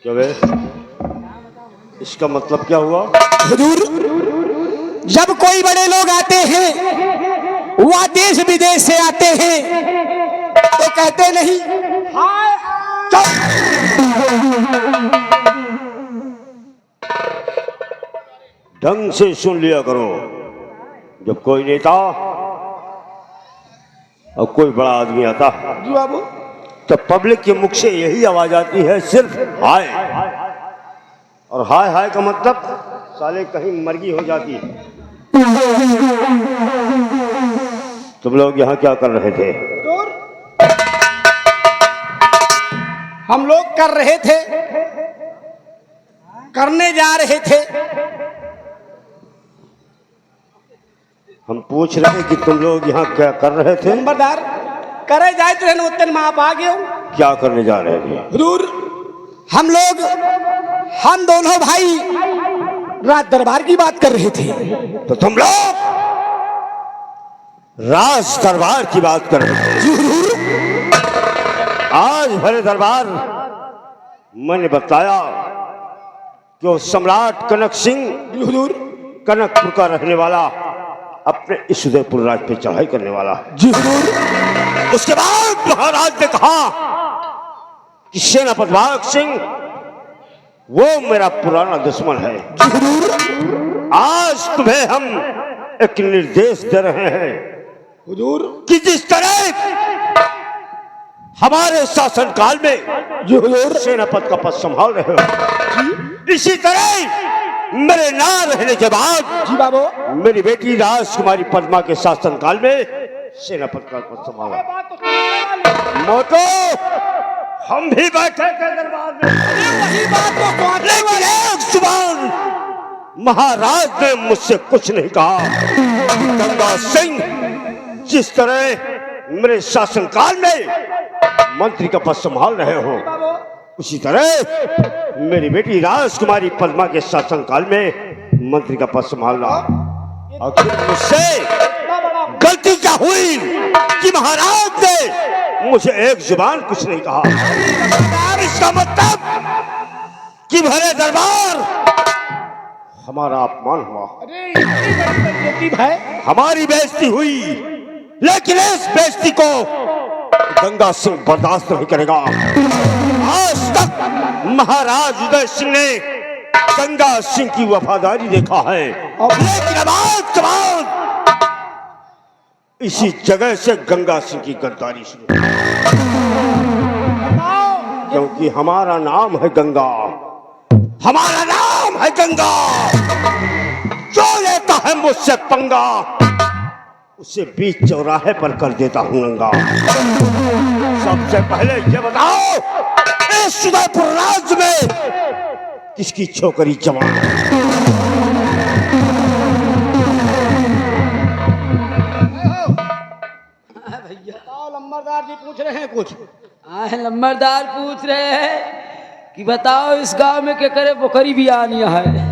क्या बे? इसका मतलब क्या हुआ? हुजूर, जब कोई बड़े लोग आते हैं, वह देश विदेश से आते हैं, तो कहते नहीं हाय ढंग से सुन लिया करो। जब कोई नेता और कोई बड़ा आदमी आता जी बाबू, तो पब्लिक के मुख से यही आवाज आती है, सिर्फ हाय। और हाय हाय का मतलब साले कहीं मर्गी हो जाती है। तुम लोग यहाँ क्या कर रहे थे? हम लोग कर रहे थे, करने जा रहे थे। हम पूछ रहे हैं कि तुम लोग यहाँ क्या कर रहे थे? नंबरदार करे जाए तो उतने में आप आ गए। क्या करने जा रहे थे? हुजूर, हम दोनों भाई राज दरबार की बात कर रहे थे। तो तुम लोग राज दरबार की बात कर रहे थे? आज भरे दरबार मैंने बताया कि वो सम्राट कनक सिंह हुजूर, कनकपुर का रहने वाला, अपने इस उदयपुर राज पे चढ़ाई करने वाला। जी हुजूर। उसके बाद महाराज ने कहा कि सेनापति बाघ सिंह वो मेरा पुराना दुश्मन है। आज तुम्हें हम एक निर्देश दे रहे हैं हुजूर, कि जिस तरह हमारे शासन काल में जी हुजूर, सेनापति का पद संभाल रहे हो, इसी तरह मेरे ना रहने के बाद जी बाबू, मेरी बेटी राजकुमारी पद्मा के शासन काल में सेनापति का पद संभाला। मोटो, हम भी बैठे थे दरबार में, वही बात को कहने लेकिन वाले। एक जुबान महाराज ने मुझसे कुछ नहीं कहा। गंगा सिंह, जिस तरह मेरे शासन काल में मंत्री का पद संभाल रहे हो, उसी तरह मेरी बेटी राजकुमारी पद्मा के शासन काल में मंत्री का पद संभालना। आखिर मुझसे गलती क्या हुई कि महाराज ने मुझे एक जुबान कुछ नहीं कहा? इसका मतलब कि भरे दरबार हमारा अपमान हुआ, हमारी बेइज्जती हुई। लेकिन इस बेइज्जती को गंगा सिंह बर्दाश्त नहीं करेगा। आज तक महाराज उदय सिंह ने गंगा सिंह की वफादारी देखा है, लेकिन अब आज के बाद इसी जगह से गंगा सिंह की गद्दारी शुरू, क्योंकि हमारा नाम है गंगा, हमारा नाम है गंगा। जो लेता है मुझसे पंगा, उसे बीच चौराहे पर कर देता हूं नंगा। सबसे पहले ये बताओ, इस उदयपुर राज्य में किसकी छोकरी जवान है? भैया, लंबरदार जी पूछ रहे हैं कुछ। लंबरदार पूछ रहे हैं कि बताओ इस गांव में क्या करे बकरी भी आनी है।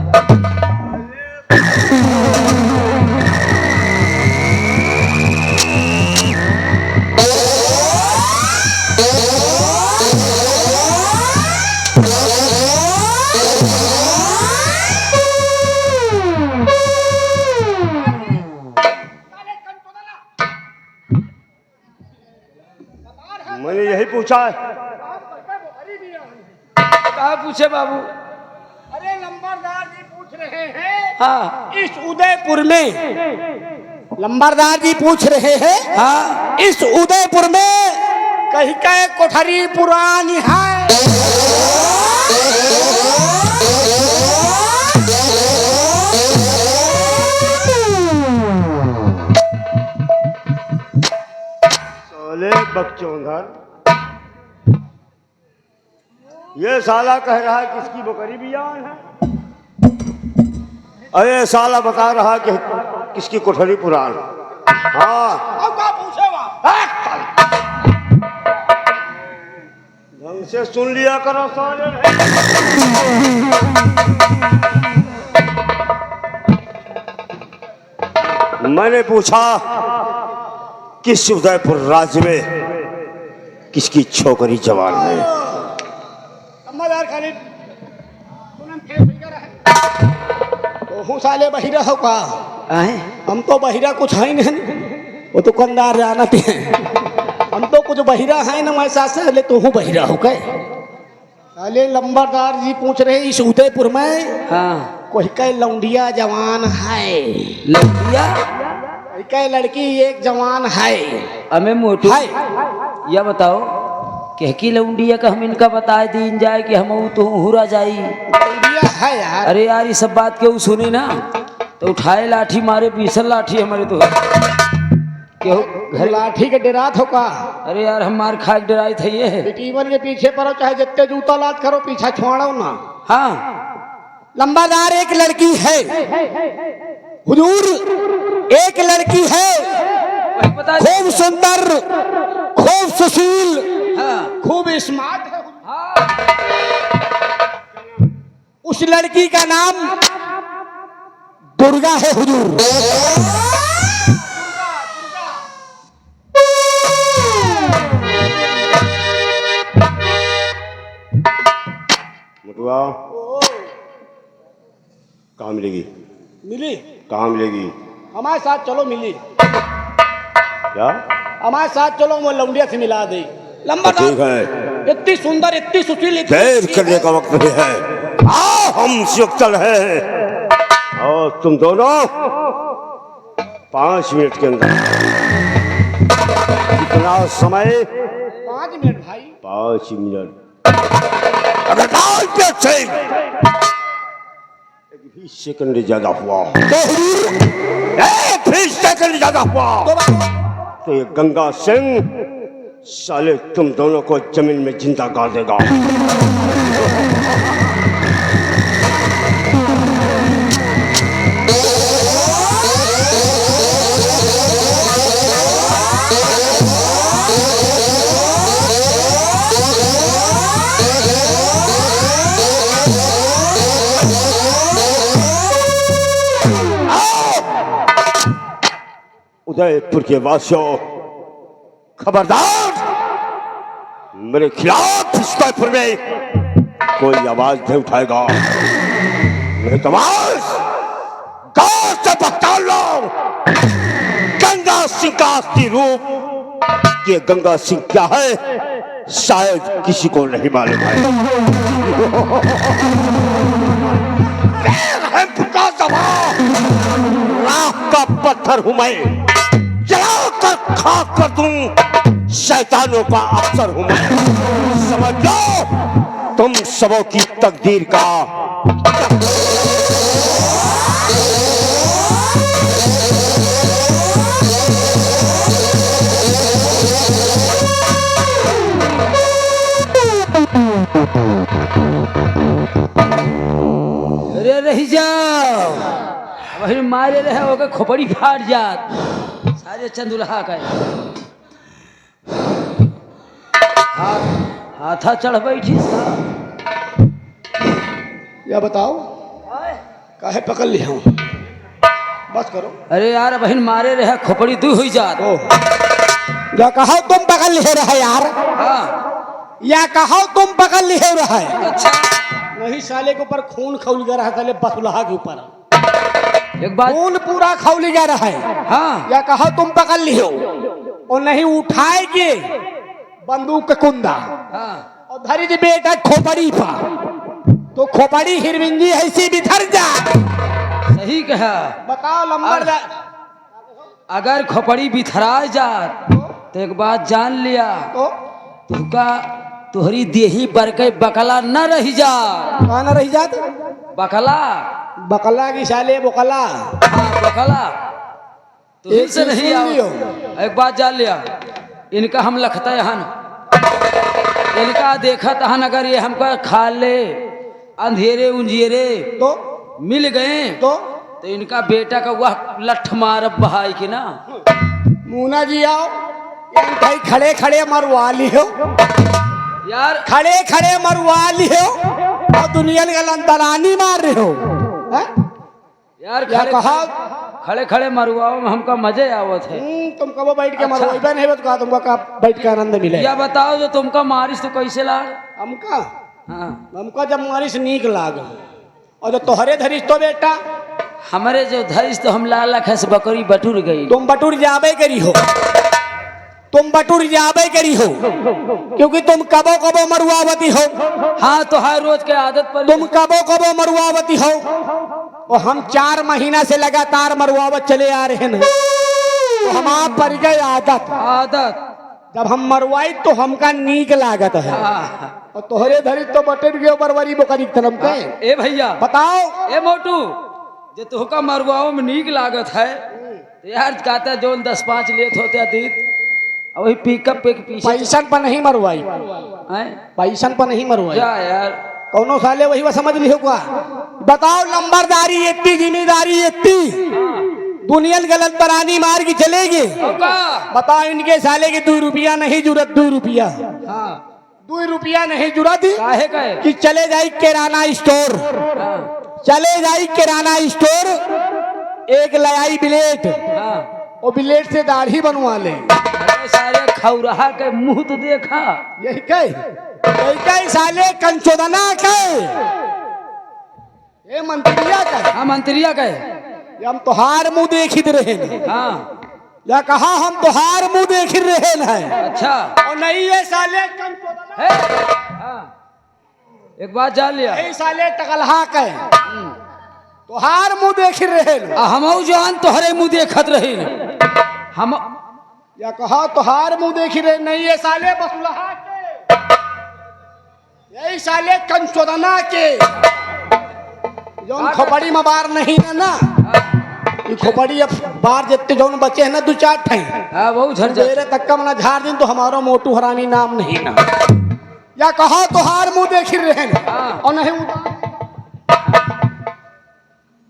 मैंने यही पूछा है। कहा पूछे बाबू? अरे लंबरदार जी पूछ रहे हैं, हाँ इस उदयपुर में, लंबरदार जी पूछ रहे हैं, हाँ, इस उदयपुर में कहीं का एक कोठरी पुरानी है। सोले बकचोदर, ये साला कह रहा है किसकी बकरी बियान है, अरे साला बता रहा कि किसकी कोठरी पुरान। हाँ, अब क्या पूछे ढंग से सुन लिया करो साले। मैंने पूछा किस उदयपुर राज्य में किसकी छोकरी जवान है? लंबरदार खाली तो हूँ साले बहिरा हो का? आए हम तो बहिरा कुछ है नहीं, वो तो कंदार जाना पे हम तो कुछ बहिरा है ना। मैं साले तो हूँ बहिरा हो गए। साले लंबरदार जी पूछ रहे इस उदयपुर में हाँ कोई कई लौंडिया जवान है? लड़किया कोई कई लड़की एक जवान है? हमें मोटू है या बताओ कहकी लौंडिया का हम इनका बताए दीन जाए कि हम तो हुरा जाई। लौंडिया है यार। अरे यार ये सब बात क्यों सुनी ना तो उठाए लाठी मारे बीसल लाठी हमारे तो क्यों घर लाठी के डरात हो का? अरे यार हम मार खा के डराई थे ये। बेटीवन के पीछे पड़ो चाहे जितने जूता लात करो पीछा छोड़ो ना। हाँ लंबादार एक लड़की है हुजूर, एक लड़की है वही बता खूब सुंदर, खूब सुशील, हाँ खूब स्मार्ट है। हाँ उस लड़की का नाम दुर्गा है हुजूर। मुटुआ कहाँ मिलेगी? मिली? कहाँ मिलेगी? हमारे साथ चलो, मिली। क्या? हमारे साथ चलो, वो लौंडिया से मिला दे। लंबा ठीक है, इतनी सुंदर, इतनी सुशील, देर करने का वक्त नहीं है। आओ हम चल हैं और तुम दोनों 5 मिनट के अंदर। कितना समय? 5 मिनट भाई। 5 मिनट। अगर 5 मिनट से एक भी सेकंड ज्यादा हुआ, एक भी सेकंड ज्यादा हुआ तो ये गंगा सिंह साले तुम दोनों को जमीन में जिंदा गाड़ देगा। उदयपुर के वासियों, खबरदार, मेरे खिलाफ इस उदयपुर में कोई आवाज नहीं उठाएगा। मेरी तो आवाज गांव से पहचान लो। गंगा सिंह का असली रूप, ये गंगा सिंह क्या है शायद किसी को नहीं मालूम है। राख का पत्थर हूं मैं, जला कर खाक कर दूं, शैतानों का अफसर हूं मैं। समझ लो तुम सबों की तकदीर का। अरे रही जाओ वही मारे रहे होगा खोपड़ी फाट जात सारे चंदुल्हा का। हाथा चढ़ बैठी या बताओ काहे पकड़ लिया हूँ? बस करो। अरे यार बहन मारे रहे खोपड़ी दू हुई जात। या कहो तुम पकड़ लिए रहे यार? हाँ या कहो तुम पकड़ लिए रहे? अच्छा नहीं, साले के ऊपर खून खौल गया रहा, साले बसुलहा के ऊपर एक बात। खून पूरा खौल गया रहा है। हाँ या कहो तुम पकड़ लियो और नहीं उठाएगे बंदूक का कुंदा हाँ और धरी जी बेटा खोपड़ी पा तो खोपड़ी हिरविंदी ऐसी बिथर जा। सही कहा। बताओ लंबर अगर खोपड़ी बिथरा जात तो एक बात जान लिया तो तुका तुहरी देही बरके बकला न रही जा। कहाँ न रही जात? बकला बकला की साले बकला। हाँ बकला तो एक से चीज नहीं सुन लियो। आओ। एक बात जान लिया इनका हम लखता हन, इनका देखा हन अगर ये हमका खा ले अंधेरे उंजियरे तो मिल गए तो इनका बेटा का वह लठ मारब बहाई की ना। मूना जी आओ भाई, खड़े खड़े मरवा लियो, यार खड़े खड़े मरवा लियो और दुनिया के लंदरानी मार रहे हो हैं? यार या खड़े कहा खड़े खड़े मरवाओ में हमका मजे आवत है। तुम कब बैठ के अच्छा। मरवाइबा नहीं तो कहा तुमको कब बैठ के आनंद मिले? या बताओ जो तुमका मारिस तो कैसे लाग? हमका हाँ हमका जब मारिस नीक लाग और जो तोहरे धरिस तो बेटा हमारे जो धरिस तो हम लाला खस बकरी बटुर गई। तुम बटुर जाबे करी हो, तुम बटुर जाबे करी हो, क्योंकि तुम कबो कबो मरुआवती हो। हाँ तो हर रोज के आदत पर तुम कबो कबो मरुआवती हो और हम 4 महीना से लगातार मरुआवत चले आ रहे हैं, तो हम आप पर गए आदत। आदत जब हम मरवाई तो हमका नीक लागत है, हाँ। और तोहरे धरी तो बटेर गए बरवरी बकरी तरम के। ए भैया बताओ ए मोटू जो तुहका मरवाओ में नीक लागत है तो यार कहता जो 10-5 लेत होते दीद और वही पिकअप पे के पीछे पैसन पर नहीं मरवाई, हैं? पैसन पर नहीं मरवाई। जा यार कौनो साले वही वो समझ लियो का। बताओ नंबरदारी इतनी, जिम्मेदारी इतनी, दुनिया गलत बरानी मार की चलेगी। होगा। बताओ इनके साले की 2 रुपया नहीं जरूरत, 2 रुपया, हाँ 2 रुपया नहीं जरूरत काहे कहे कि चले जाए किराना स्टोर, हाँ चले जाई किराना स्टोर, एक लाई ब्लेड, हाँ और ब्लेड से दाढ़ी बनवा ले। अरे सारे खौरहा के मुंह तो देखा। यही कई साले कंचोदना कहे, ये मंत्रिया कहे, हाँ मंत्रिया कहे ये हम तोहार मुंह देखित रहे हैं। हाँ या कहा हम तोहार मुंह देखित रहे हैं, अच्छा और नहीं ये साले कंचोदना, है हाँ एक बात जान लिया यही साले टकलहा कहे, तोहार मुंह देखित रहे हैं। हम जान तोहरे मुंह देखत रही हम या कहा तोहार मुंह देखित रहे, नहीं ये साले बसुलहा के, यही साले कंचोदना के, जौन खोपड़ी में बार नहीं है ना, ये खोपड़ी अब बार जितने जौन बचे हैं ना 2-4 ठे, हाँ बहुत झड़ जा मेरे तक कम ना झाड़ दिन तो हमारो मोटू हरामी नाम नहीं ना। या कहा तोहार मुंह देख रहे हैं, और नहीं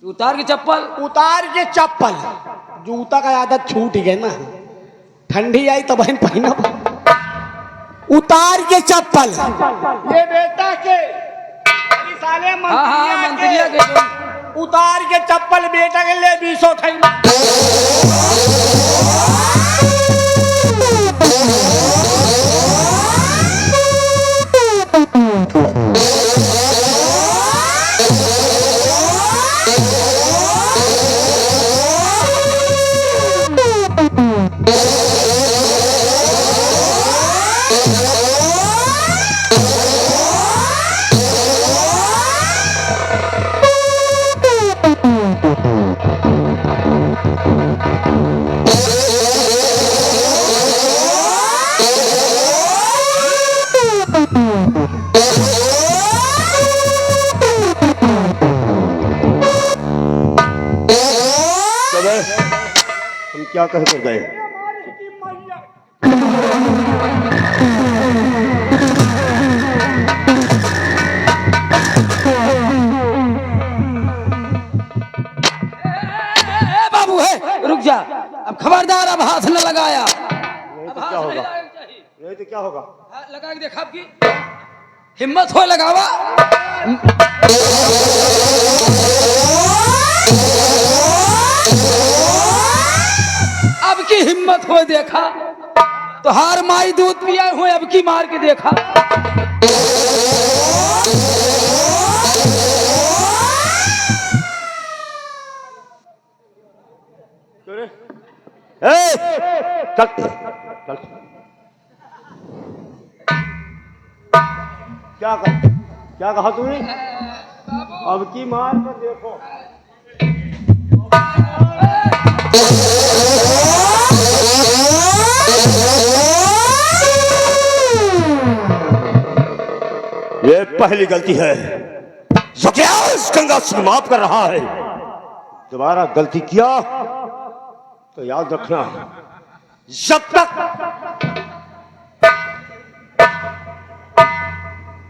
उतार के चप्पल, उतार के चप्पल, जूता का आदत छूट गए ना, ठंडी आई तो बहन पहना, उतार के चप्पल, ये बेटा के साले हाँ हाँ मंत्रिया के जो उतार के चप्पल बेटा के ले 20 ठई। हम क्या कह कर गए? बाबू है रुक जा, अब खबरदार अब हाथ न लगाया। नहीं तो क्या होगा? नहीं तो क्या होगा? लगा के देखा आपकी हिम्मत हो लगावा। अब की हिम्मत हो देखा तो हार माई दूध पिया हुए, अब की मार के देखा। क्या कहा तूने? अब की मार कर देखो। ये पहली गलती है जो क्या इस गंगा से माफ कर रहा है। दोबारा गलती किया तो याद रखना, जब तक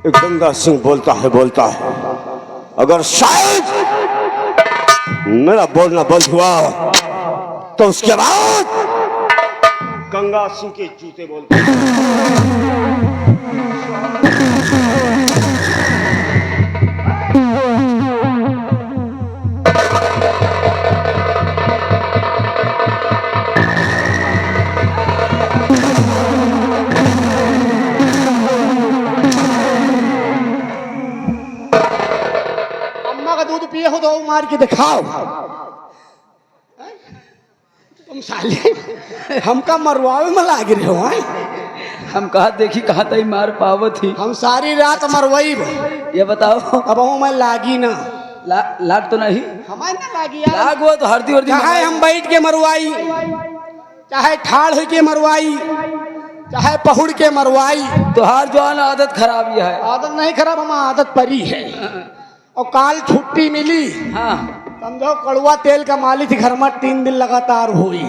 गंगा सिंह बोलता है, अगर शायद मेरा बोलना बंद हुआ तो उसके बाद गंगा सिंह के जूते बोलते हैं। दूध पिए हो तो मार के दिखाओ। तुम साले हमका मरवावे में लाग रहे हो हैं? हम कहा देखी कहा तई मार पावत ही। हम सारी रात मरवाई ये बताओ अब मैं लागी ना। लाग तो नहीं? हमारे ना लागी यार। लाग वो तो हरदी वर्दी चाहे हम बैठ के मरवाई, चाहे ठाड़ हो के मरवाई, चाहे पहुड़ के मरवाई, तो हर जवान आदत खराब ही है। आदत नहीं खराब, हम आदत परी है। और काल छुट्टी मिली, हाँ समझो कड़ुआ तेल का मालिश घर में 3 दिन लगातार हुई।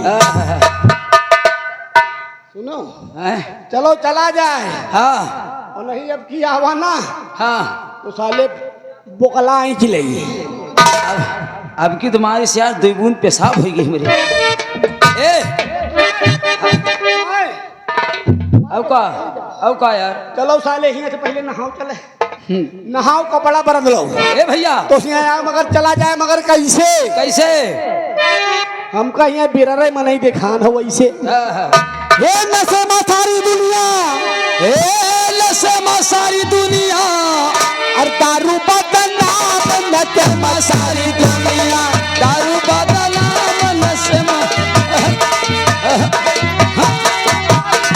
सुनो चलो चला जाए। हाँ और नहीं अब की आवा ना हाँ तो साले बोकला ही खिले। अब की तुम्हारी से यार 2 बूंद पेशाब हो गई मेरे। ए अब का यार। चलो साले यहाँ से पहले नहाओ, चले नहाओ कपड़ा बदल लो। ए भैया तो यहाँ मगर चला जाए, मगर कैसे कैसे? हमका यहाँ बिररे में नहीं दिखान हो वैसे। ये नशे में सारी दुनिया, ए नशे में सारी दुनिया, और दारू बदनाम नशे में सारी दुनिया, दारू बदनाम नशे में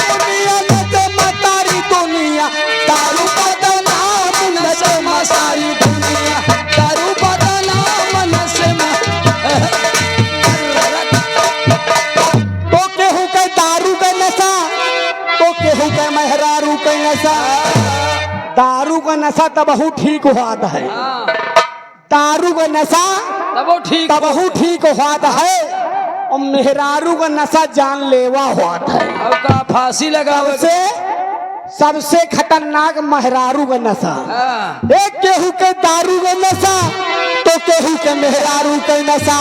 दुनिया नशे में सारी दुनिया, दारू बदनाम नशे में सारी दुनिया, दारू बदनाम नशे में। तो केहू के दारू का नशा, तो केहू के मेहरारू का नशा। दारू का नशा तबहू ठीक होता है, दारू का नशा तब ठीक तबहू ठीक होता है, और मेहरारू का नशा जानलेवा होता है। अब का फांसी लगाओ सबसे सबसे खतरनाक मेहरारू का नशा। हाँ एक केहू के दारू का नशा, तो केहू के मेहरारू का नशा।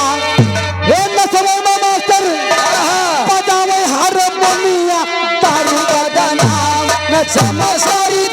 ये नशे में मास्टर बजावे हारमोनिया, दारू बदनाम नशे में सारी